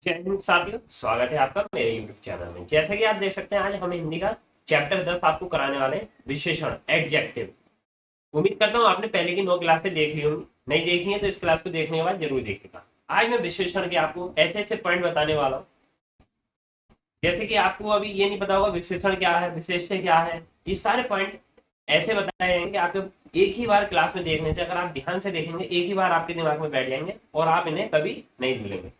जय हिंद साथियों, स्वागत है आपका मेरे यूट्यूब चैनल में। जैसे कि आप देख सकते हैं, आज हम हिंदी का चैप्टर 10 आपको कराने वाले हैं, विशेषण एडजेक्टिव। उम्मीद करता हूँ आपने पहले की 9 क्लासें देख ली होंगी। नहीं देखी है तो इस क्लास को देखने के बाद जरूर देखेगा। आज मैं विशेषण के आपको ऐसे ऐसे पॉइंट बताने वाला हूँ, जैसे कि आपको अभी ये नहीं पता होगा विशेषण क्या है, विशेष्य क्या है। ये सारे पॉइंट ऐसे बताए जाएंगे आपको एक ही बार क्लास में देखने से, अगर आप ध्यान से देखेंगे एक ही बार आपके दिमाग में बैठ जाएंगे और आप इन्हें कभी नहीं भूलेंगे।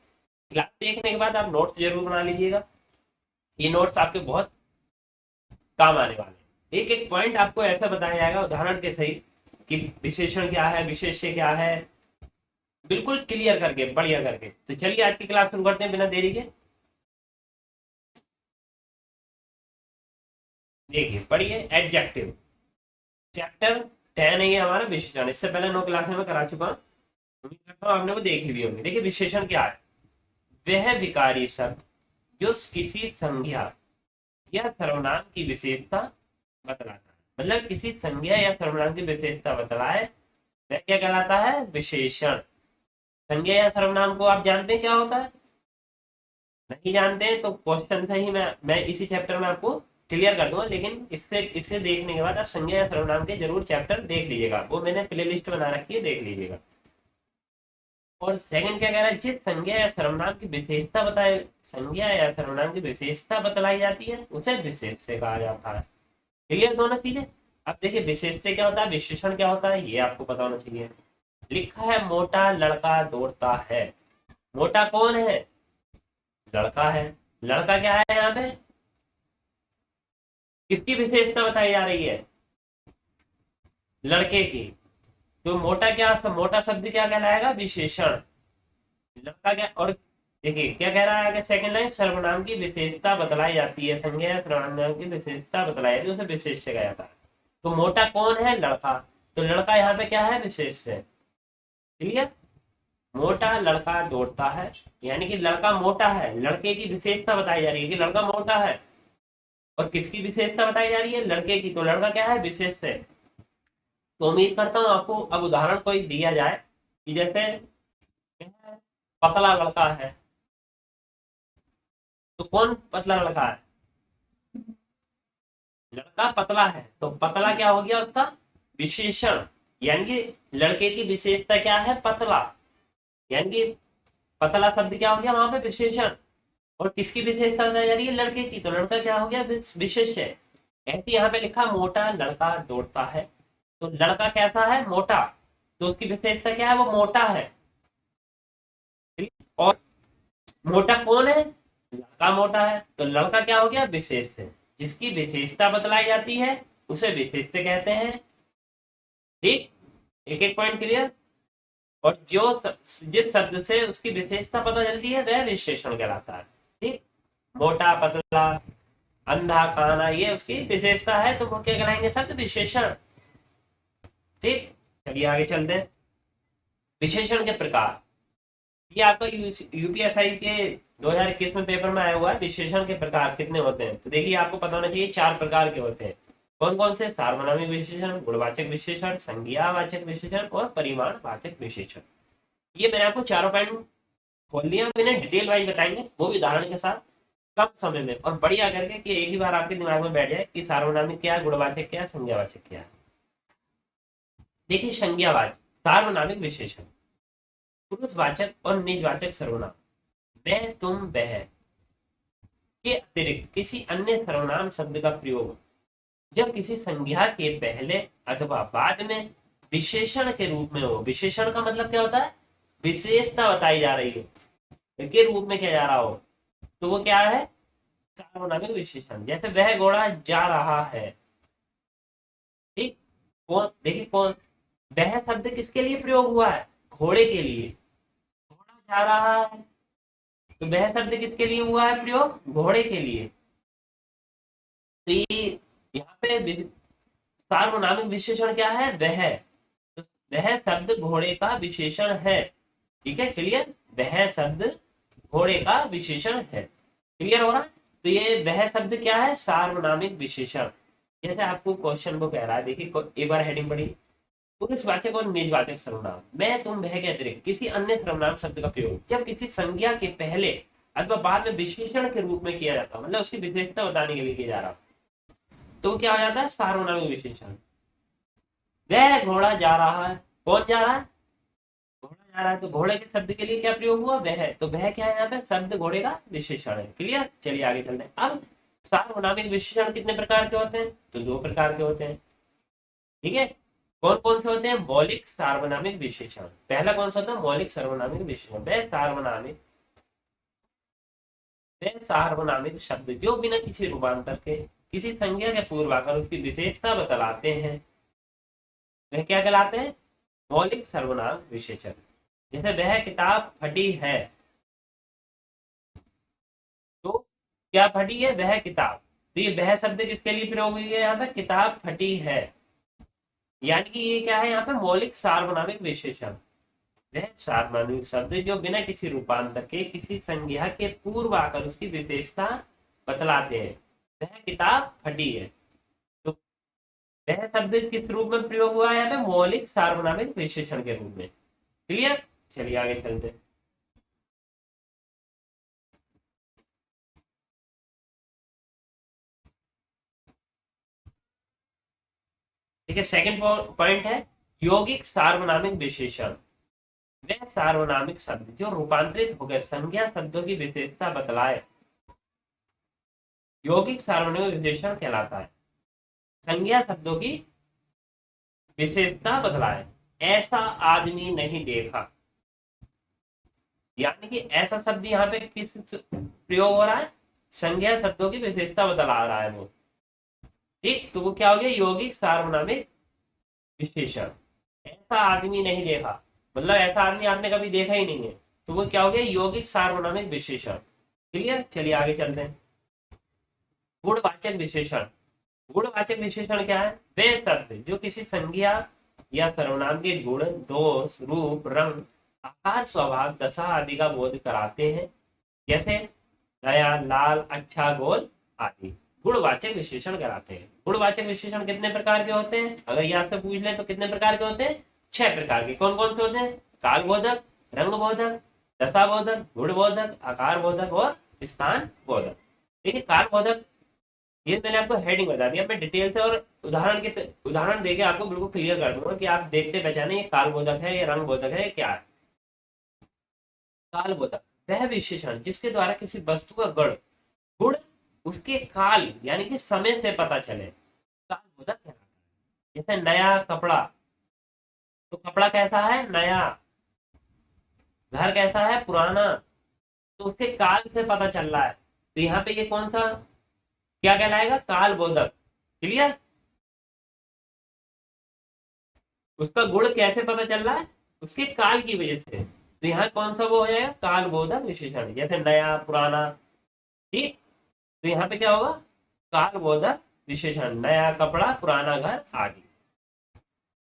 क्लास देखने के बाद आप नोट्स जरूर बना लीजिएगा। ये नोट्स आपके बहुत काम आने वाले हैं। एक एक पॉइंट आपको ऐसा बताया जाएगा उदाहरण के सही कि विशेषण क्या है, विशेष्य क्या है, बिल्कुल क्लियर करके, बढ़िया करके। तो चलिए आज की क्लास शुरू करते हैं बिना देरी के। देखिए, पढ़िए एडजेक्टिव। चैप्टर 10 है ये हमारा विशेषण। इससे पहले 9 क्लासें में करा चुका हूँ, उम्मीद करता हूँ आपने वो देख ली होंगी। देखिए विशेषण क्या है। वह विकारी शब्द जो किसी संज्ञा या सर्वनाम की विशेषता बतलाता है, मतलब किसी संज्ञा या सर्वनाम की विशेषता बतलाए, वह क्या कहलाता है? विशेषण। संज्ञा या सर्वनाम को आप जानते हैं क्या होता है? नहीं जानते हैं तो क्वेश्चन से ही मैं इसी चैप्टर में आपको क्लियर कर दूंगा, लेकिन इससे इसे देखने के बाद आप संज्ञा या सर्वनाम के जरूर चैप्टर देख लीजिएगा। वो मैंने प्ले लिस्ट बना रखी है, देख लीजिएगा। और सेकंड क्या कह रहा है? जिस संज्ञा या सर्वनाम की विशेषता बताए, संज्ञा या सर्वनाम की विशेषता बतलाई जाती है उसे विशेष्य कहा जाता है। क्लियर दोनों चीजें। अब देखिए विशेष्य क्या होता है, विशेषण क्या होता है, ये आपको पता होना चाहिए। लिखा है मोटा लड़का दौड़ता है। मोटा कौन है? लड़का है। लड़का क्या है यहाँ पे? किसकी विशेषता बताई जा रही है? लड़के की। तो मोटा क्या मोटा शब्द क्या कहलाएगा? विशेषण। लड़का क्या? और देखिए क्या कह रहा है कि सेकंड लाइन, सर्वनाम की विशेषता बतलाई जाती है, संज्ञा या सर्वनाम की विशेषता बतलाई जाती है उसे विशेष्य कहा जाता है। तो मोटा कौन है? लड़का। तो लड़का यहाँ पे क्या है? विशेष्य। क्लियर। मोटा लड़का दौड़ता है, यानी कि लड़का मोटा है। लड़के की विशेषता बताई जा रही है कि लड़का मोटा है। और किसकी विशेषता बताई जा रही है? लड़के की। तो लड़का क्या है? विशेष है। तो उम्मीद करता हूँ आपको अब उदाहरण कोई दिया जाए कि जैसे पतला लड़का है, तो कौन पतला लड़का है? लड़का पतला है, तो पतला क्या हो गया उसका? विशेषण। यानी कि लड़के की विशेषता क्या है? पतला। यानी कि पतला शब्द क्या हो गया वहां पे? विशेषण। और किसकी विशेषता बताई जा रही है? लड़के की। तो लड़का क्या हो गया? विशेष है। ऐसे यहाँ पे लिखा मोटा लड़का दौड़ता है, तो लड़का कैसा है? मोटा। तो उसकी विशेषता क्या है? वो मोटा है। और मोटा कौन है? लड़का मोटा है, तो लड़का क्या हो गया? विशेष है। जिसकी विशेषता बतलाई जाती है उसे विशेष्य कहते हैं। ठीक। एक एक पॉइंट क्लियर। और जिस शब्द से उसकी विशेषता पता चलती है वह विशेषण कहलाता है। ठीक। मोटा, पतला, अंधा, काना, ये उसकी विशेषता है, तो वो क्या कहलाएंगे? शब्द विशेषण। ठीक। चलिए आगे चलते हैं। विशेषण के प्रकार। ये आपका यूपीएसआई के 2021 में पेपर में आया हुआ है। विशेषण के प्रकार कितने होते हैं? तो देखिए आपको पता होना चाहिए 4 प्रकार के होते हैं। कौन कौन से? सार्वनामिक विशेषण, गुणवाचक विशेषण, संज्ञावाचक विशेषण और परिमाणवाचक विशेषण। ये मैंने आपको चारों पॉइंट खोल दिया। हम इन्हें डिटेल वाइज बताएंगे, वो भी उदाहरण के साथ, कम समय में और बढ़िया करके कि एक ही बार आपके दिमाग में बैठ जाए कि सार्वनामिक क्या है, गुणवाचक क्या है, संज्ञावाचक क्या है। देखिए संज्ञावाचक सार्वनामिक विशेषण, पुरुषवाचक और निजवाचक सर्वनाम। मैं, तुम, वह के अतिरिक्त किसी अन्य सर्वनाम शब्द का प्रयोग जब किसी संज्ञा के पहले अथवा बाद में विशेषण के रूप में हो। विशेषण का मतलब क्या होता है? विशेषता बताई जा रही है के रूप में किया जा रहा हो, तो वो क्या है? सार्वनामिक विशेषण। जैसे वह घोड़ा जा रहा है। ठीक। कौन? देखिए कौन? वह शब्द किसके लिए प्रयोग हुआ है? घोड़े के लिए। घोड़ा जा रहा है, तो वह शब्द किसके लिए हुआ है प्रयोग? घोड़े के लिए। तो ये यहाँ पे सार्वनामिक विशेषण क्या है? वह। तो वह शब्द घोड़े का विशेषण है। ठीक है, क्लियर। वह शब्द घोड़े का विशेषण है। क्लियर हो रहा है? तो ये वह शब्द क्या है? सार्वनामिक विशेषण। जैसे आपको क्वेश्चन को कह रहा है, देखिए एक बार हेडिंग पढ़ी, पुरुषवाचक और निजवाचक सर्वनाम। मैं, तुम, वह के अतिरिक्त किसी अन्य सर्वनाम शब्द का प्रयोग जब किसी संज्ञा के पहले अथवा बाद में विशेषण के रूप में किया जाता है, मतलब उसकी विशेषता बताने के लिए किया जा रहा है, तो क्या हो जाता है सार्वनामिक विशेषण। वह घोड़ा जा रहा है, कौन जा रहा है, घोड़ा जा रहा है, तो घोड़े के शब्द के लिए क्या प्रयोग हुआ, वह, तो वह क्या है यहाँ पे शब्द घोड़े का विशेषण है। क्लियर, चलिए आगे चलते हैं। अब सार्वनामिक विशेषण कितने प्रकार के होते हैं, तो दो प्रकार के होते हैं। ठीक है, कौन कौन से होते हैं, मौलिक सार्वनामिक विशेषण। पहला कौन सा होता है, मौलिक सार्वनामिक विशेषण। वह सार्वनामिक शब्द जो बिना किसी रूपांतर के किसी संज्ञा के पूर्व आकर उसकी विशेषता बतलाते हैं, वह क्या कहलाते हैं, मौलिक सर्वनाम विशेषण। जैसे वह किताब फटी है, तो क्या फटी है, वह किताब, तो ये वह शब्द किसके लिए प्रयोग हुई है यहाँ पे, किताब फटी है, यानी कि ये क्या है यहाँ पे मौलिक सार्वनामिक विशेषण। वह सार्वनामिक शब्द जो बिना किसी रूपांतर के किसी संज्ञा के पूर्व आकर उसकी विशेषता बतलाते हैं, वह किताब फटी है। तो वह शब्द किस रूप में प्रयोग हुआ है यहाँ पे, मौलिक सार्वनामिक विशेषण के रूप में। क्लियर, चलिए आगे चलते हैं। ठीक है, सेकंड पॉइंट है यौगिक सार्वनामिक विशेषण। वह सार्वनामिक शब्द जो रूपांतरित होकर संज्ञा शब्दों की विशेषता बतलाए, यौगिक सार्वनामिक विशेषण कहलाता है। संज्ञा शब्दों की विशेषता बतलाए, ऐसा आदमी नहीं देखा, यानी कि ऐसा शब्द यहाँ पे किस प्रयोग हो रहा है, संज्ञा शब्दों की विशेषता बतला रहा है वो। ठीक, तो वो क्या हो गया, यौगिक सार्वनामिक विशेषण। ऐसा आदमी नहीं देखा, मतलब ऐसा आदमी आपने कभी देखा ही नहीं है, तो वो क्या हो गया, यौगिक सार्वनामिक विशेषण। क्लियर, चलिए आगे चलते हैं। गुणवाचक विशेषण। गुणवाचक विशेषण क्या है, वे शब्द जो किसी संज्ञा या सर्वनाम के गुण, दोष, रूप, रंग, आकार, स्वभाव, दशा आदि का बोध कराते हैं, जैसे नया, लाल, अच्छा, गोल आदि गुणवाचक विशेषण कराते हैं। गुणवाचक विशेषण कितने प्रकार के होते हैं, अगर ये आपसे पूछ ले तो कितने प्रकार के होते हैं, 6 प्रकार के। कौन कौन से होते हैं, काल बोधक, रंग बोधक, दशा बोधक, गुण बोधक, आकार बोधक और स्थान बोधक। देखिए काल बोधक, ये मैंने आपको हेडिंग बता दिया, मैं डिटेल से और उदाहरण देके आपको बिल्कुल क्लियर कर दूंगा कि आप देखते पहचाने ये काल बोधक है, ये रंग बोधक है, ये क्या है। काल बोधक वह विशेषण जिसके द्वारा किसी वस्तु का गुण उसके काल यानी कि समय से पता चले, काल बोधक कहलाता है। जैसे नया कपड़ा, तो कपड़ा कैसा है, नया, घर कैसा है, पुराना, तो उसके काल से पता चल रहा है, तो यहाँ पे ये कौन सा क्या कहलाएगा, काल बोधक। क्लियर, उसका गुण कैसे पता चल रहा है, उसके काल की वजह से, तो यहाँ कौन सा वो हो जाएगा, काल बोधक विशेषण। जैसे नया, पुराना, ठीक, तो यहाँ पे क्या होगा, काल बोधक विशेषण, नया कपड़ा, पुराना घर आदि।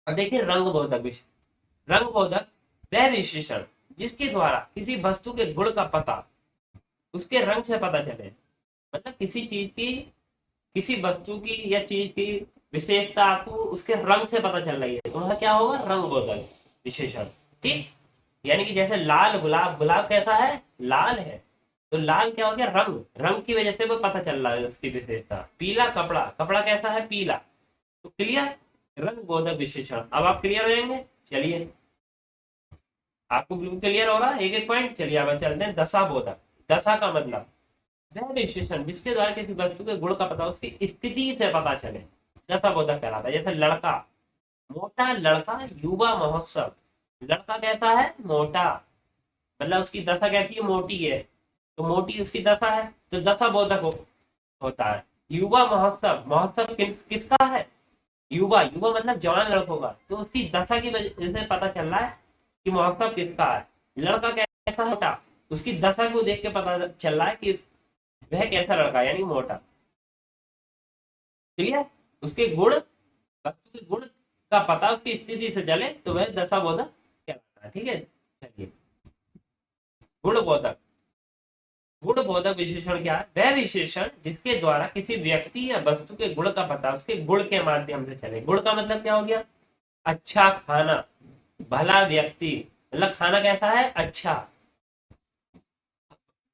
अब देखिए रंग बोधक विशेषण। रंग बोधक वह विशेषण जिसके द्वारा किसी वस्तु के गुण का पता उसके रंग से पता चले, मतलब किसी चीज की, किसी वस्तु की या चीज की विशेषता आपको उसके रंग से पता चल रही है, तो वह क्या होगा, रंग बोधक विशेषण। ठीक, यानी कि जैसे लाल गुलाब, गुलाब कैसा है, लाल है, तो लाल क्या हो गया, रंग, रंग की वजह से वो पता चल रहा है उसकी विशेषता। पीला कपड़ा, कपड़ा कैसा है, पीला, तो क्लियर, रंग बोधक विशेषण। अब आप क्लियर हो जाएंगे। चलिए आपको बिल्कुल क्लियर हो रहा है एक एक पॉइंट। चलिए अब चलते हैं दशा बोधक। दशा का मतलब वह विशेषण जिसके द्वारा किसी वस्तु के गुण का पता उसकी स्थिति से पता चले, दशा बोधक कहलाता है। जैसे लड़का, मोटा लड़का, युवा महोत्सव, लड़का कैसा है, मोटा, मतलब उसकी दशा कैसी है, मोटी है, तो मोटी उसकी दशा है, तो दशा बोधक होता है। युवा महोत्सव, महोत्सव किसका है, युवा, युवा मतलब जवान लड़कों का, तो उसकी दशा की वजह से पता चल रहा है कि महोत्सव किसका है। लड़का कैसा मोटा, उसकी दशा को देख के पता चल रहा है कि वह कैसा लड़का है, यानी मोटा। क्लियर, उसके गुण, वस्तु के गुण का पता उसकी स्थिति से चले तो वह दशा बोधक कहलाता है। ठीक है, चलिए गुण बोधक। गुण बोधक विशेषण क्या है, वह विशेषण जिसके द्वारा किसी व्यक्ति या वस्तु के गुण का पता उसके गुण के माध्यम से चले। गुण का मतलब क्या हो गया, अच्छा खाना, भला व्यक्ति, मतलब खाना कैसा है, अच्छा,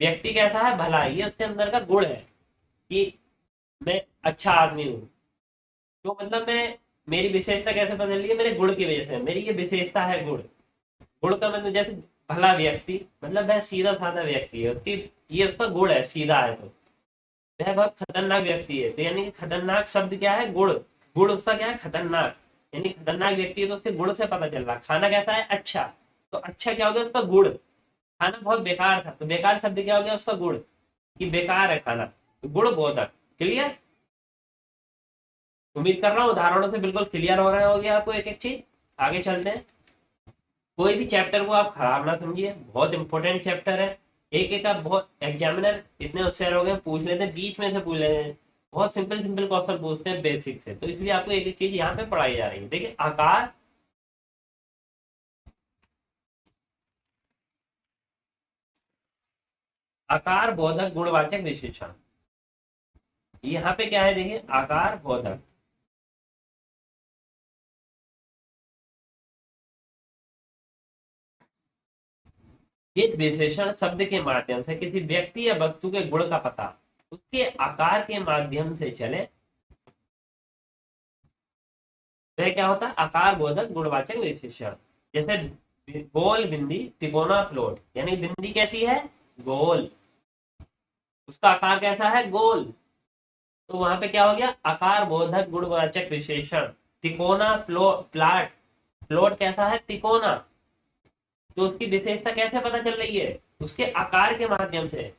व्यक्ति कैसा है, भला, ये उसके अंदर का गुण है कि मैं अच्छा आदमी हूँ। तो मतलब मैं, मेरी विशेषता कैसे बदल रही है, मेरे गुण की वजह से, मेरी ये विशेषता है गुण। गुण का मतलब जैसे भला व्यक्ति, मतलब वह सीधा साधा व्यक्ति है, उसकी ये उसका गुण है, सीधा है। तो वह बहुत खतरनाक व्यक्ति है, तो यानी कि खतरनाक शब्द क्या है, गुण। गुण उसका क्या है, खतरनाक। यानी खतरनाक व्यक्ति है तो उसके गुण से पता चल रहा। खाना कैसा है, अच्छा। तो अच्छा क्या हो गया, उसका गुण। खाना बहुत बेकार था, तो बेकार शब्द क्या हो गया, उसका गुण, कि बेकार है खाना। तो गुण बोधक। क्लियर। उम्मीद कर रहा हूँ उदाहरणों से बिल्कुल क्लियर हो रहा होगी आपको एक एक चीज। आगे चलते हैं। कोई भी चैप्टर को आप खराब ना समझिए, बहुत इंपॉर्टेंट चैप्टर है। एक एक आप बहुत एग्जामिनर इतने होशियार हो गए, पूछ लेते हैं, बीच में से पूछ लेते हैं। बहुत सिंपल सिंपल क्वेश्चन पूछते हैं बेसिक से, तो इसलिए आपको एक एक चीज यहाँ पे पढ़ाई जा रही है। देखिए, आकार, आकार बोधक गुणवाचक विशेषण। यहाँ पे क्या है, देखिए, आकार बोधक। इस विशेषण शब्द के माध्यम से किसी व्यक्ति या वस्तु के गुण का पता उसके आकार के माध्यम से चले, वह क्या होता है, आकार बोधक गुणवाचक विशेषण। जैसे गोल बिंदी तिकोना प्लॉट, यानी बिंदी कैसी है, गोल, उसका आकार कैसा है, गोल। तो वहां पे क्या हो गया, आकार बोधक गुणवाचक विशेषण। तिकोना प्लॉट, प्लॉट कैसा है, तिकोना। तो उसकी विशेषता कैसे पता चल रही है, उसके आकार के माध्यम से।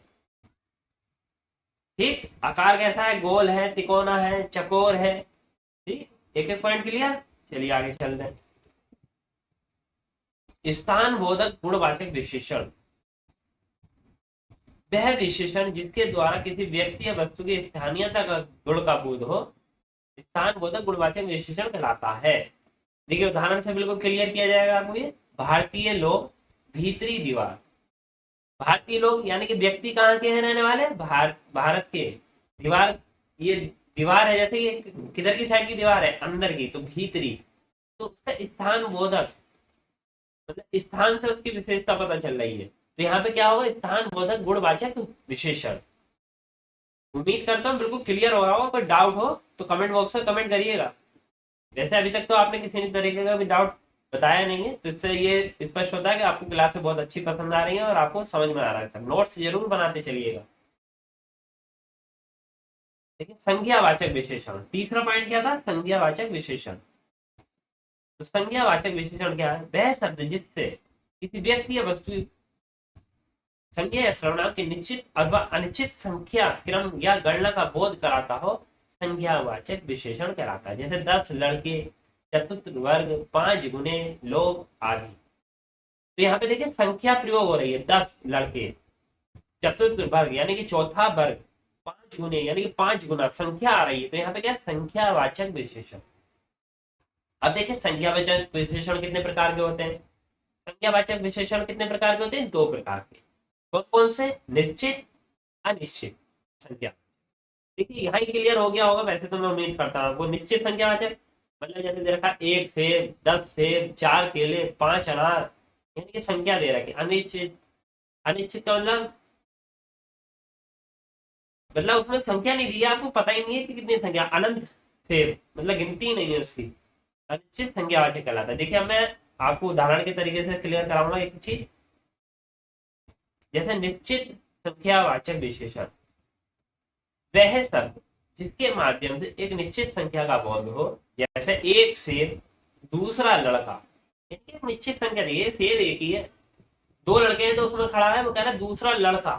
ठीक, आकार कैसा है, गोल है, तिकोना है, चकोर है। ठीक, एक एक पॉइंट क्लियर। चलिए आगे चलते हैं। स्थान बोधक गुणवाचक विशेषण, वह विशेषण जिसके द्वारा किसी व्यक्ति या वस्तु की स्थानीयता का गुण का बोध हो, स्थान बोधक गुणवाचक विशेषण कहलाता है। देखिए, उदाहरण से बिल्कुल क्लियर किया जाएगा आपको ये। भारतीय लोग, भीतरी दीवार। भारतीय लोग यानी कि व्यक्ति कहाँ के हैं, रहने वाले, भारत के। दीवार, ये दीवार है, जैसे ये किधर की साइड की दीवार है, अंदर की, तो भीतरी। तो उसका स्थान बोधक, मतलब स्थान से उसकी विशेषता पता चल रही है। तो यहाँ पे क्या होगा, स्थान बोधक गुणवाचक विशेषण। उम्मीद करता हूँ बिल्कुल क्लियर हो रहा हो। कोई डाउट हो तो कमेंट बॉक्स में कमेंट करिएगा। वैसे अभी तक तो आपने किसी भी तरीके का भी डाउट बताया नहीं है, तो इससे ये स्पष्ट होता है कि आपको क्लासेस बहुत अच्छी पसंद आ रही है और आपको समझ में आ रहा है। सब नोट्स जरूर बनाते चलिएगा। देखिए, संज्ञावाचक विशेषण, तीसरा पॉइंट क्या था, संज्ञावाचक विशेषण। तो संज्ञावाचक विशेषण क्या है, वह शब्द जिससे किसी व्यक्ति या वस्तु संख्या या सर्वनाम की निश्चित अथवा अनिश्चित संख्या, क्रम या गणना का बोध कराता हो, संज्ञावाचक विशेषण कहलाता है। जैसे 10 लड़के, चतुर्थ वर्ग, 5 गुने, लोग आदि। तो यहाँ पे देखिए संख्या प्रयोग हो रही है, 10 लड़के, चतुर्थ वर्ग यानी कि चौथा वर्ग, 5 गुने यानी कि 5 गुना संख्या आ रही है। तो यहाँ पे क्या, संख्यावाचक विशेषण। अब देखिए, संख्यावाचक विशेषण कितने प्रकार के होते हैं। संख्यावाचक विशेषण कितने प्रकार के होते हैं, 2 प्रकार के। कौन कौन से, निश्चित, अनिश्चित संख्या। देखिए, यहाँ ही क्लियर हो गया होगा। वैसे तो मैं उम्मीद करता हूँ आपको। निश्चित संख्यावाचक मतलब जैसे दे रखा 1 सेब, 10 सेब, 4 केले, 5 अनार, यानी कि संख्या दे रखी। अनिश्चित, अनिश्चित का मतलब उसमें संख्या नहीं दी है, आपको पता ही नहीं है कि कितनी संख्या। अनंत सेब मतलब गिनती नहीं है उसकी। अनिश्चित संख्यावाचक कहलाता है। देखिए, अब मैं आपको उदाहरण के तरीके से क्लियर कराऊंगा एक चीज। जैसे निश्चित संख्यावाचक विशेषण, वह शब्द जिसके माध्यम से एक निश्चित संख्या का बोध हो। जैसे एक सेब, दूसरा लड़का, एक निश्चित संख्या दी है, सेब एक ही है। 2 लड़के हैं तो उसमें खड़ा है, वो कह रहा है दूसरा लड़का,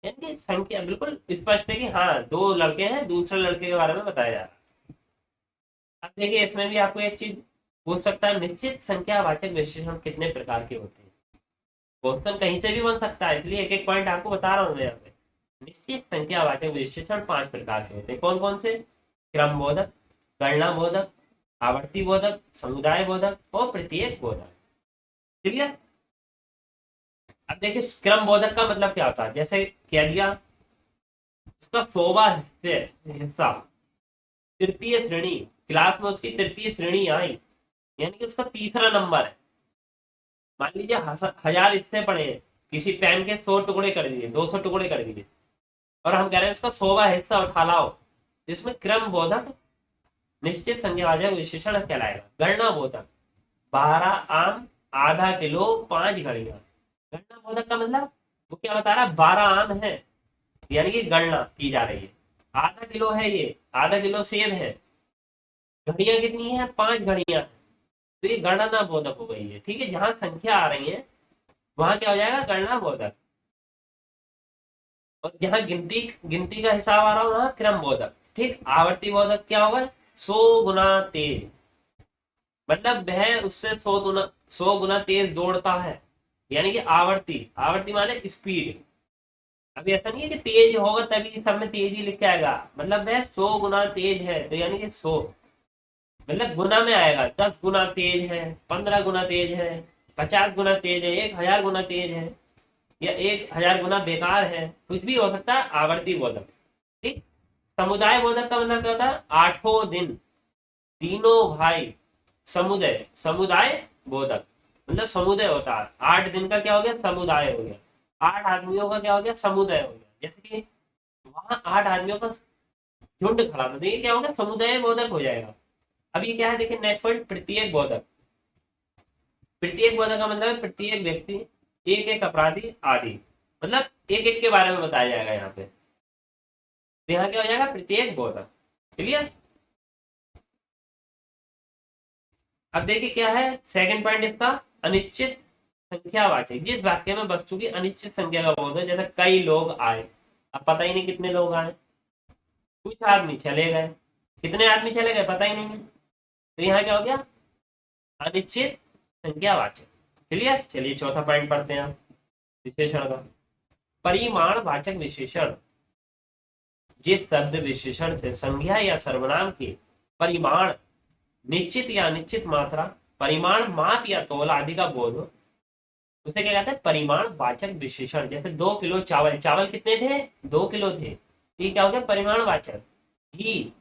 यानी कि संख्या बिल्कुल स्पष्ट है कि हाँ 2 लड़के हैं, दूसरे लड़के के बारे में बताया जा रहा है। अब देखिए, इसमें भी आपको एक चीज पूछ सकता है, निश्चित संख्यावाचक विशेषण कितने प्रकार के होते हैं। क्वेश्चन कहीं से भी बन सकता है, इसलिए एक एक पॉइंट आपको बता रहा हूँ मैं यहाँ पे। निश्चित संख्यावाचक विशेषण 5 प्रकार के होते हैं। कौन कौन से, क्रम बोधक, गणना बोधक, आवर्ती बोधक, समुदाय बोधक और प्रत्येक बोधक। ठीक है। अब देखिए, क्रम बोधक का मतलब क्या होता है। जैसे कह दिया, उसका 100वां हिस्सा, तृतीय श्रेणी, क्लास में उसकी तृतीय श्रेणी आई, यानी कि उसका तीसरा नंबर है। मान लीजिए 1000 हिस्से पड़े हैं, किसी पेन के 100 टुकड़े कर दिए, 200 टुकड़े कर दिए, और हम कह रहे हैं उसका 100वां हिस्सा उठा लाओ, इसमें क्रम बोधक निश्चित संज्ञावाचक विशेषण कहलाएगा। गणना बोधक 12 आम, आधा किलो, 5 घड़ियां। गणना बोधक का मतलब वो क्या बता रहा है, 12 आम है यानी कि गणना की जा रही है, आधा किलो है, ये आधा किलो सेब है, घड़ियां कितनी है, 5 घड़ियां, तो ये गणना बोधक हो गई है। ठीक है, जहां संख्या आ रही है वहां क्या हो जाएगा, गणना बोधक, और जहां गिनती गिनती का हिसाब आ रहा हो वहां क्रम बोधक। ठीक, आवर्ती बोधक क्या होगा, 100 गुना तेज, मतलब वह उससे 100 गुना तेज दौड़ता है, यानी कि आवर्ती, आवर्ती माने स्पीड। अभी ऐसा नहीं है कि तेज होगा तभी सब में तेजी लिख के आएगा, मतलब वह 100 गुना तेज है, तो यानी कि 100 मतलब गुना में आएगा, 10 गुना तेज है, 15 गुना तेज है, 50 गुना तेज है, 1000 गुना तेज है, या 1000 गुना बेकार है, कुछ भी हो सकता है, आवर्ती बोधक। ठीक, समुदाय बोधक का मतलब क्या होता है, 8 दिन तीनों भाई, समुदाय, समुदाय बोधक मतलब समुदाय होता है, 8 दिन का क्या हो गया, समुदाय हो गया, 8 आदमियों का क्या हो गया, समुदाय हो गया। जैसे कि वहां 8 आदमियों का झुंड खड़ा था, देखिए क्या हो गया, समुदाय बोधक हो जाएगा। अब ये क्या है, देखिए नेक्स्ट पॉइंट, प्रत्येक बोधक। प्रत्येक बोधक का मतलब है प्रत्येक व्यक्ति, एक एक अपराधी आदि, मतलब एक एक के बारे में बताया जाएगा यहाँ पे, तो यहाँ क्या हो जाएगा, प्रत्येक बोधक। क्लियर। अब देखिए क्या है सेकंड पॉइंट इसका, अनिश्चित संख्यावाचक, जिस वाक्य में वस्तु की अनिश्चित संख्या का बोध है, जैसे कई लोग आए, अब पता ही नहीं कितने लोग आए, कुछ आदमी चले गए, कितने आदमी चले गए पता ही नहीं है, तो यहाँ क्या हो गया, अनिश्चित संख्यावाचक। क्लियर। चलिए चौथा पॉइंट पढ़ते हैं, विशेषण का, परिमाण वाचक विशेषण, जिस शब्द विशेषण से संज्ञा या सर्वनाम के परिमाण, निश्चित या अनिश्चित मात्रा, परिमाण, माप या तोल आदि का बोध हो, उसे क्या कहते हैं, परिमाण वाचक विशेषण। जैसे 2 किलो चावल, चावल कितने थे, 2 किलो थे, ये क्या हो गया, परिमाण वाचक। घी,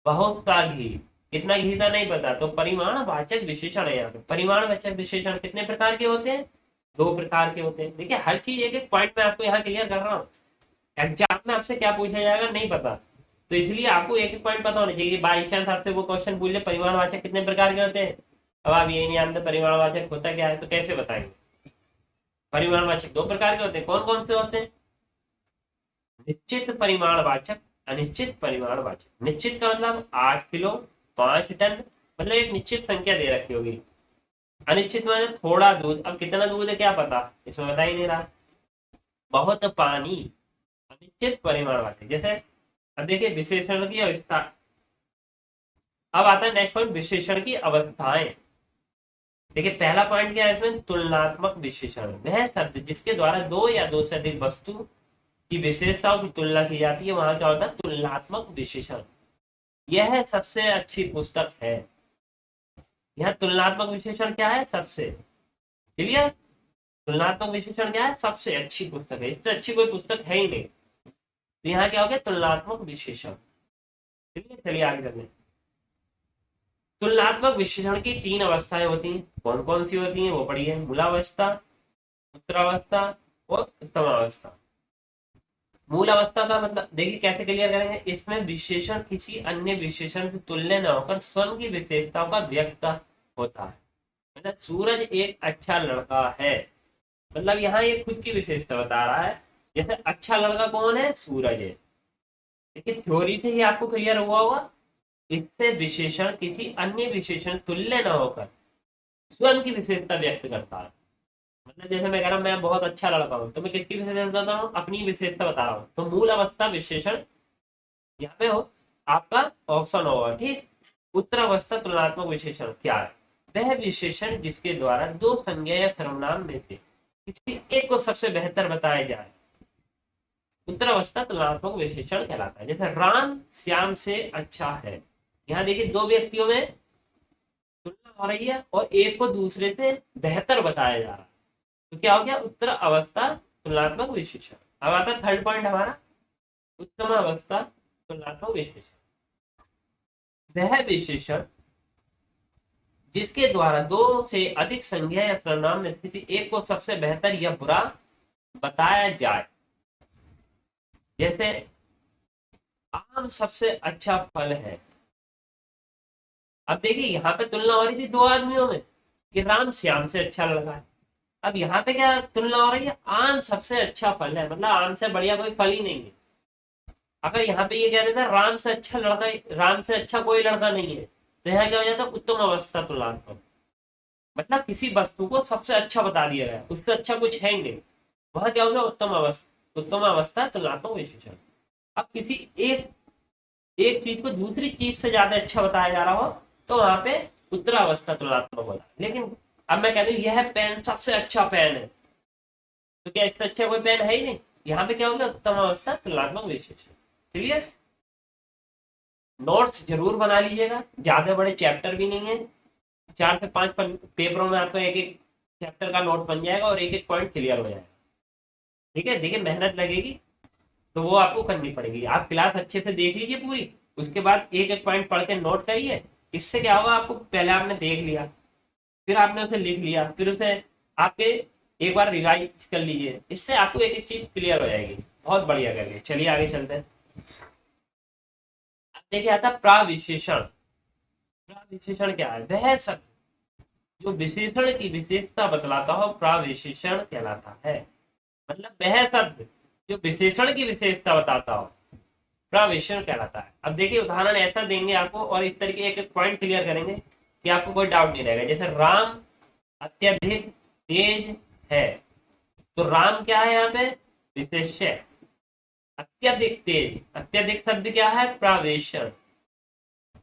बहुत सा घी, कितना घी था नहीं पता, तो परिमाण वाचक विशेषण है। यहाँ पे परिमाण वाचक विशेषण कितने प्रकार के होते हैं, 2 प्रकार के होते हैं। देखिए हर चीज एक एक पॉइंट में आपको यहाँ क्लियर कर रहा हूँ, एग्जाम में आपसे क्या पूछा जाएगा नहीं पता, तो इसलिए आपको एक एक पॉइंट पता होना चाहिए। बाई चांस आपसे वो क्वेश्चन पूछ ले, परिमाणवाचक कितने प्रकार के होते हैं, अब आप यही नहीं जानते परिमाणवाचक होता क्या है, तो कैसे बताएंगे। परिमाणवाचक 2 प्रकार के होते हैं, कौन कौन से होते हैं, निश्चित परिमाणवाचक, अनिश्चित परिमाणवाचक। निश्चित का मतलब 8 किलो, 5 टन, मतलब एक निश्चित संख्या दे रखी होगी। अनिश्चित मतलब थोड़ा दूध, अब कितना दूध है क्या पता, इसमें बता ही नहीं रहा। बहुत पानी, अनिश्चित परिमाणवाचक। जैसे अब देखिए विशेषण की अवस्था, अब आता है नेक्स्ट पॉइंट, विशेषण की अवस्थाएं। देखिए पहला पॉइंट क्या है इसमें, तुलनात्मक विशेषण, वह शब्द जिसके द्वारा दो या दो से अधिक वस्तु की विशेषताओं की तुलना की जाती है, वहां क्या होता है, तुलनात्मक विशेषण। यह सबसे अच्छी पुस्तक है, यह तुलनात्मक विशेषण क्या है, सबसे। क्लियर। तुलनात्मक विशेषण क्या है, सबसे अच्छी पुस्तक है, इससे अच्छी कोई पुस्तक है ही नहीं, तो यहाँ क्या हो गया, तुलनात्मक विशेषण। ठीक है, चलिए आगे चलते हैं। तुलनात्मक विश्लेषण की 3 अवस्थाएं होती हैं, कौन कौन सी होती हैं वो पढ़िए, मूलावस्था, उत्तरावस्था और उत्तमावस्था। मूल अवस्था का मतलब देखिए कैसे क्लियर करेंगे, इसमें विशेषण किसी अन्य विशेषण से तुल्य न होकर स्वयं की विशेषताओं का व्यक्त होता है। मतलब सूरज एक अच्छा लड़का है, मतलब यहाँ ये खुद की विशेषता बता रहा है, जैसे अच्छा लड़का कौन है, सूरज है। देखिए थ्योरी से ही आपको क्लियर हुआ होगा, इससे विशेषण किसी अन्य विशेषण तुल्य न होकर स्वयं की विशेषता व्यक्त करता है। मतलब जैसे मैं कह रहा हूं मैं बहुत अच्छा लड़का हूं, तो मैं किसकी विशेषता बता रहा हूँ, अपनी विशेषता बता रहा हूँ, तो मूल अवस्था विशेषण यहाँ पे हो आपका ऑप्शन होगा। ठीक, उत्तर अवस्था तुलनात्मक विशेषण क्या है, वह विशेषण जिसके द्वारा दो संज्ञा या सर्वनाम में से किसी एक को सबसे बेहतर बताया जाए, उत्तर अवस्था तुलनात्मक विशेषण कहलाता है। जैसे राम श्याम से अच्छा है, यहाँ देखिए दो व्यक्तियों में तुलना हो रही है और एक को दूसरे से बेहतर बताया जा रहा है, तो क्या हो गया, उत्तर अवस्था तुलनात्मक विशेषण। अब आता है थर्ड पॉइंट हमारा, उत्तम अवस्था तुलनात्मक विशेषण, वह विशेषण जिसके द्वारा दो से अधिक संज्ञा या सर्वनाम में से किसी एक को सबसे बेहतर या बुरा बताया जाए। जैसे आम सबसे अच्छा फल है। अब देखिए यहाँ पे तुलना हो रही थी दो आदमियों में कि राम श्याम से अच्छा लड़का है। अब यहाँ पे क्या तुलना हो रही है, आम सबसे अच्छा फल है, मतलब आम से बढ़िया कोई फल ही नहीं है। अगर यहाँ पे ये कह देता राम से अच्छा लड़का, राम से अच्छा कोई लड़का नहीं है, तो यहाँ क्या हो जाता उत्तम अवस्था तुलनात्मक, मतलब किसी वस्तु को सबसे अच्छा बता दिया गया, उससे अच्छा कुछ है ही नहीं, वहां क्या हो गया उत्तम अवस्था तुलनात्मक विशेषण। अब किसी एक एक चीज को दूसरी चीज से ज्यादा अच्छा बताया जा रहा हो, तो वहां पे उत्तरावस्था तुलनात्मक होता है। लेकिन अब मैं कहता हूँ यह पेन सबसे अच्छा पेन है, तो क्या इससे अच्छा कोई पेन है ही नहीं, यहाँ पे क्या हो गया उत्तम अवस्था तुलनात्मक विशेषण। क्लियर। नोट्स जरूर बना लीजिएगा, ज्यादा बड़े चैप्टर भी नहीं है, 4 से 5 पेपरों में आपका एक एक चैप्टर का नोट बन जाएगा और एक एक पॉइंट क्लियर हो जाएगा। ठीक है, देखिए मेहनत लगेगी तो वो आपको करनी पड़ेगी। आप क्लास अच्छे से देख लीजिए पूरी, उसके बाद एक एक पॉइंट पढ़ के नोट करिए। इससे क्या होगा, आपको पहले आपने देख लिया, फिर आपने उसे लिख लिया, फिर उसे आपके एक बार रिवाइज कर लीजिए, इससे आपको एक एक चीज क्लियर हो जाएगी। बहुत बढ़िया करके चलिए आगे चलते हैं। अब देखिए आता प्राविशेषण। प्राविशेषण क्या है, वह शब्द जो विशेषण की विशेषता बतलाता हो प्राविशेषण कहलाता है। मतलब वह शब्द जो विशेषण की विशेषता बताता हो प्राविशेषण कहलाता है। अब देखिए उदाहरण ऐसा देंगे आपको और इस तरीके एक एक पॉइंट क्लियर करेंगे कि आपको कोई डाउट नहीं रहेगा। जैसे राम अत्यधिक तेज है, तो राम क्या है यहाँ पे विशेष्य। अत्यधिक तेज, अत्यधिक शब्द क्या है प्रावेशण,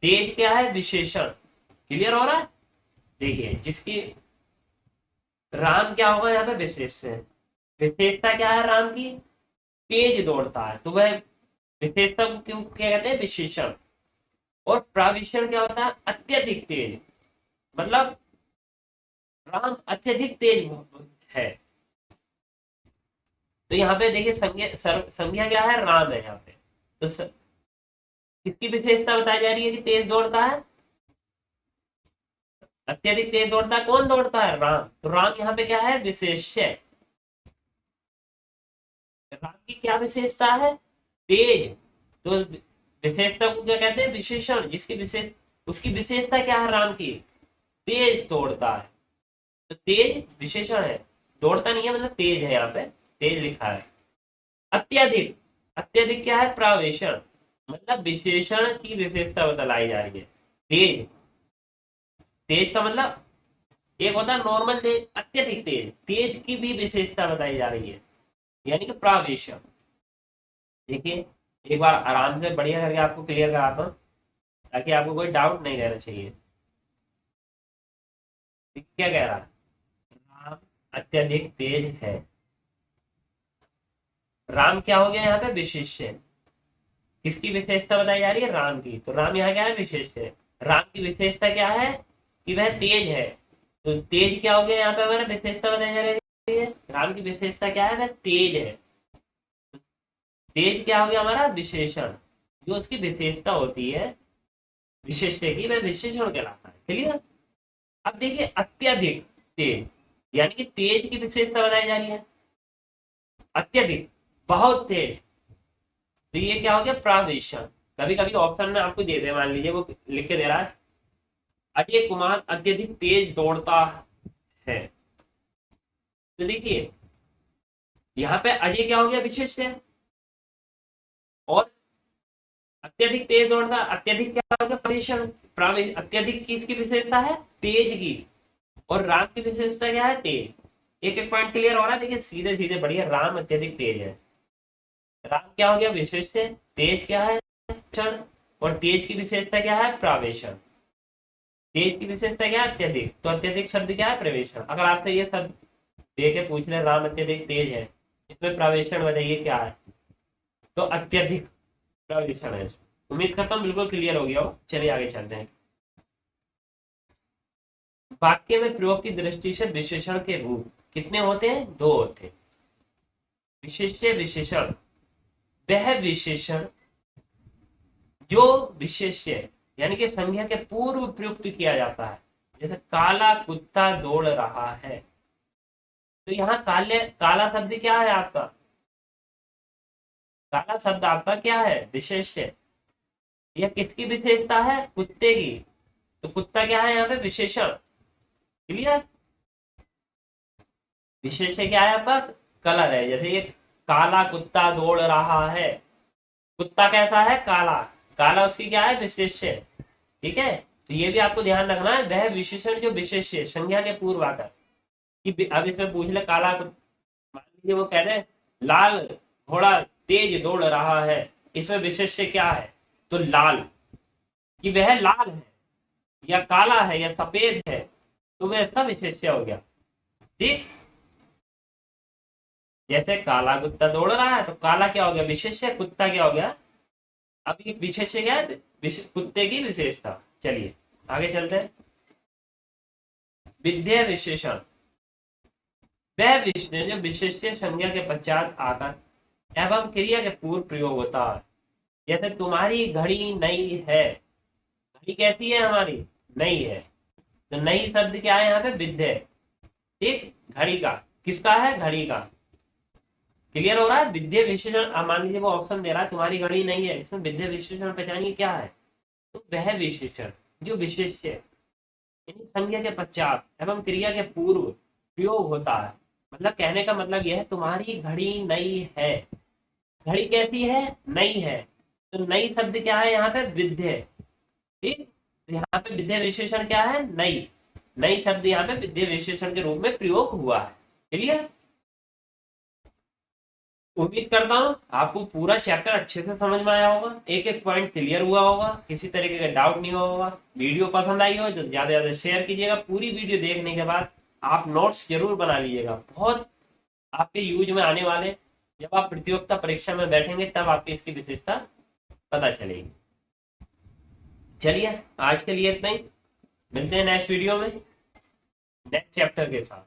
तेज क्या है विशेषण। क्लियर हो रहा है। देखिए जिसकी राम क्या होगा यहाँ पे विशेष्य, विशेषता क्या है राम की, तेज दौड़ता है, तो वह विशेषता को क्यों क्या कहते हैं विशेषण। और प्राविशण क्या होता है अत्यधिक तेज, मतलब राम अत्यधिक तेज है। तो यहाँ पे देखिए संज्ञा क्या है राम है यहाँ पे, तो किसकी विशेषता बताई जा रही है कि तेज दौड़ता है, अत्यधिक तेज दौड़ता है, कौन दौड़ता है राम, तो राम यहाँ पे क्या है विशेष्य। राम की क्या विशेषता है तेज, तो विशेषता को क्या कहते हैं विशेषण, जिसकी विशेष उसकी विशेषता क्या है राम की तेज दौड़ता है, तो तेज विशेषण है, दौड़ता नहीं है मतलब तेज है, यहाँ पे तेज लिखा है। अत्यधिक, अत्यधिक क्या है प्रावेशण, मतलब विशेषण की विशेषता बतलाई जा रही है। तेज, तेज का मतलब एक होता है नॉर्मल तेज, अत्यधिक तेज, तेज की भी विशेषता बताई जा रही है, यानी कि प्रावेशण। देखिए एक बार आराम से बढ़िया करके आपको क्लियर कराता हूँ ताकि आपको कोई डाउट नहीं रहना चाहिए। क्या कह रहा है, राम अत्यधिक तेज है, राम क्या हो गया यहाँ पे विशेष्य, किसकी विशेषता बताई जा रही है राम की, तो राम यहाँ क्या है विशेष है। राम की विशेषता क्या है कि वह तेज है, तो तेज क्या हो गया यहाँ पे हमारा विशेषता बताई जा रही है, राम की विशेषता क्या है वह तेज है, तेज क्या हो गया हमारा विशेषण, जो उसकी विशेषता होती है विशेष्य की वह विशेषण कहलाता है। क्लियर। अब देखिए अत्यधिक तेज, यानी कि तेज की विशेषता बताई जा रही है, अत्यधिक बहुत तेज, तो ये क्या हो गया प्रावेशण। कभी कभी ऑप्शन में आपको दे दे, मान लीजिए वो लिख के दे रहा है अजय कुमार अत्यधिक तेज दौड़ता है, तो देखिए यहाँ पे अजय क्या हो गया विशेष है, और अत्यधिक तेज दौड़ता, अत्यधिक क्या हो गया प्रावेशण, अत्यधिक किसकी विशेषता है तेज की, और राम की विशेषता क्या है तेज। एक एक पॉइंट क्लियर हो रहा है, देखिए सीधे सीधे बढ़िया, राम अत्यधिक तेज है, राम क्या हो गया विशेष से, तेज क्या है क्षण, और तेज की विशेषता क्या है प्रावेशण, तेज की विशेषता क्या है अत्यधिक, तो अत्यधिक शब्द क्या है प्रवेशण। अगर आपसे ये सब दे के पूछ ले राम अत्यधिक तेज है, इसमें प्रवेशण बताइए क्या है, तो अत्यधिक प्रवेशण है। उम्मीद करता हूँ बिल्कुल क्लियर हो गया हो। चलिए आगे चलते हैं। वाक्य में प्रयोग की दृष्टि से विशेषण के रूप कितने होते हैं, दो होते हैं। विशेष्य विशेषण, वह विशेषण जो विशेष्य यानी कि संज्ञा के पूर्व प्रयुक्त किया जाता है, जैसे काला कुत्ता दौड़ रहा है, तो यहाँ काला शब्द क्या है आपका? काला शब्द आपका क्या है? विशेष्य। यह किसकी विशेषता है? कुत्ते की। तो कुत्ता क्या है यहाँ पे? विशेषण। क्लियर? विशेष्य क्या है आपका? कलर है। जैसे ये काला कुत्ता दौड़ रहा है, कुत्ता कैसा है? काला। काला उसकी क्या है? विशेष्य। ठीक है, तो ये भी आपको ध्यान रखना है। वह विशेषण जो विशेष्य संज्ञा के पूर्व आकर कि अब इसमें पूछ ले काला मान लीजिए वो कह रहे लाल घोड़ा तेज दौड़ रहा है, इसमें विशेष्य क्या है? तो लाल, कि वह लाल है या काला है या सफेद है, तो वह इसका विशेष्य हो गया। ठीक, जैसे काला कुत्ता दौड़ रहा है तो काला क्या हो गया? विशेष्य। कुत्ता क्या हो गया? अभी विशेष्य क्या है? कुत्ते की विशेषता। चलिए आगे चलते हैं। विधेय विशेषण। वह विशेषण जो विशेष्य संज्ञा के पश्चात आकर एवं क्रिया के पूर्व प्रयोग होता है। जैसे तुम्हारी घड़ी नई है, घड़ी कैसी है? हमारी नई है। तो नई शब्द क्या है यहाँ पे? विधेय। ठीक, घड़ी का। किसका है? घड़ी का। क्लियर हो रहा है? विधेय विशेषण। अब मान लीजिए वो ऑप्शन दे रहा है तुम्हारी घड़ी नहीं है, इसमें विधेय विशेषण पहचानिए क्या है? तो वह विशेषण जो विशेष्य यानी संज्ञा के पश्चात एवं क्रिया के पूर्व प्रयोग होता है। मतलब कहने का मतलब यह है तुम्हारी घड़ी नई है। घड़ी कैसी है? नई है। तो नई शब्द क्या है यहाँ पे? विधेय। ठीक, तो यहाँ पे विधेय विशेषण क्या है? नई। नई शब्द यहाँ पे विधेय विशेषण के रूप में प्रयोग हुआ है। क्लियर? उम्मीद करता हूँ आपको पूरा चैप्टर अच्छे से समझ में आया होगा, एक एक पॉइंट क्लियर हुआ होगा, किसी तरीके का डाउट नहीं हुआ होगा। वीडियो पसंद आई हो तो ज्यादा से ज्यादा शेयर कीजिएगा। पूरी वीडियो देखने के बाद आप नोट्स जरूर बना लीजिएगा, बहुत आपके यूज में आने वाले। जब आप प्रतियोगिता परीक्षा में बैठेंगे तब आपकी इसकी विशेषता पता चलेगी। चलिए आज के लिए इतना ही, मिलते हैं नेक्स्ट वीडियो में नेक्स्ट चैप्टर के साथ।